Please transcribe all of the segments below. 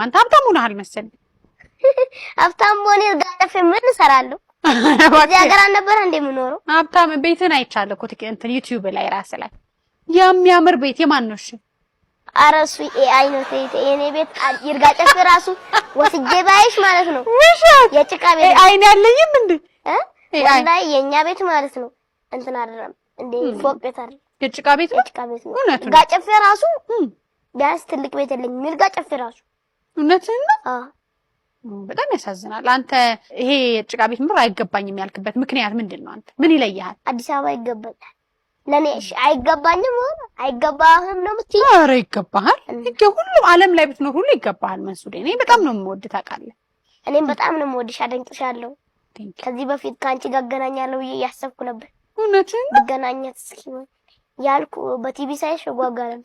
አንተ ሀብታም ሆነሃል መሰለኝ ሀብታም ሆነ ጋጠፍ ምን እሰራለሁ እዚህ ሀገር ነበር እንደምኖረው ሀብታም ቤትን አይቻለሁ እኮ እንትን ዩቲዩብ ላይ ራስ ላይ የሚያምር ቤት የማን ነው? እሺ አረሱ ኤአይ ነው የኔ ቤት ይርጋ ጨፍ ራሱ ወስጄ ባይሽ ማለት ነው የጭቃ ቤት ኤአይ ነው ያለኝም እንዴ ወላሂ የኛ ቤት ማለት ነው እንትን አይደለም እንዴ ፎቅ ቤት አይደል የጭቃ ቤት ነው ይርጋ ጨፍ ራሱ ቢያንስ ትልቅ ቤት የለኝም ይርጋ ጨፍ ራሱ እውነትህን ነው በጣም ያሳዝናል አንተ ይሄ የጭቃ ቤት ምር አይገባኝም ያልክበት ምክንያት ምንድነው አንተ ምን ይለያል አዲስ አበባ ይገባኛል ለኔ አይገባኝም አይገባህም ነው ምትይ አረ ይገባሃል እንዴ ሁሉ ዓለም ላይ ብትኖር ሁሉ ይገባሃል መንሱዴ እኔ በጣም ነው የምወድ ታውቃለህ እኔም በጣም ነው የምወድሽ አደንቅሻለሁ ከዚህ በፊት ካንቺ ጋር ገናኛለሁ ያሰብኩ ነበር እውነትህን ገናኛት እስኪ ያልኩ በቲቪ ሳይሽ ጓጋለም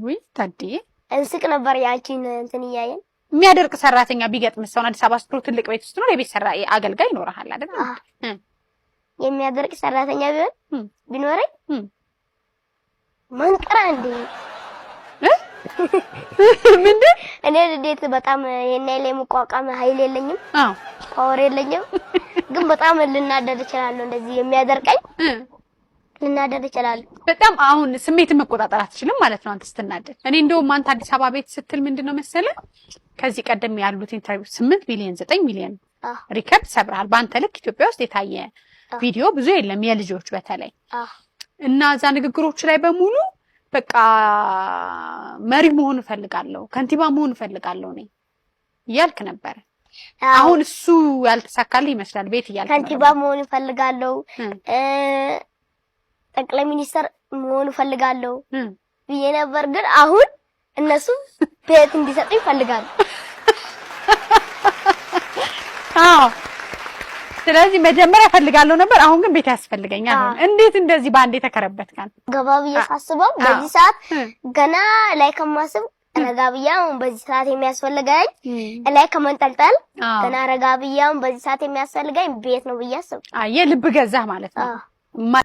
ወይ ታዲያ እንስቅ ነበር ያንቺን እንትን ያያየን የሚያደርቅ ሰራተኛ ቢገጥም ሰው አዲስ አበባ ስትሮ ትልቅ ቤት ውስጥ ነው የቤት ሰራ አገልጋይ ይኖርሃል አይደል የሚያደርቅ ሰራተኛ ቢኖረኝ መንቀራ እንዴ ምንድን እኔ እንዴት በጣም የኔ ሙቋቋም ኃይል የለኝም ፓወር የለኝም ግን በጣም ልናደድ እችላለሁ እንደዚህ የሚያደርቀኝ ልናደድ እችላለሁ በጣም አሁን ስሜትን መቆጣጠር አትችልም ማለት ነው አንተ ስትናደድ እኔ እንደውም አንተ አዲስ አበባ ቤት ስትል ምንድነው መሰለ ከዚህ ቀደም ያሉት ኢንተርቪው 8 ሚሊዮን 9 ሚሊዮን ሪከርድ ሰብራል ባንተ ልክ ኢትዮጵያ ውስጥ የታየ ቪዲዮ ብዙ የለም የልጆች በተለይ እና እዛ ንግግሮች ላይ በሙሉ በቃ መሪ መሆን ፈልጋለሁ ከንቲባ መሆን ፈልጋለሁ ነኝ ያልክ ነበር አሁን እሱ ያልተሳካልህ ይመስላል ቤት ያልክ ከንቲባ መሆን ፈልጋለሁ ጠቅላይ ሚኒስተር መሆን ፈልጋለሁ ብዬ ነበር ግን አሁን እነሱ ቤት እንዲሰጡ ይፈልጋሉ ስለዚህ መጀመሪያ ፈልጋለሁ ነበር አሁን ግን ቤት ያስፈልገኛል እንዴት እንደዚህ ባንዴ ተከረበትካል ገባብ ያሳስበው በዚህ ሰዓት ገና ላይ ከማስብ ረጋብያው በዚህ ሰዓት የሚያስፈልጋኝ ላይ ከመንጠልጠል ገና ረጋብያው በዚህ ሰዓት የሚያስፈልጋኝ ቤት ነው ብያስብ አየ ልብ ገዛህ ማለት ነው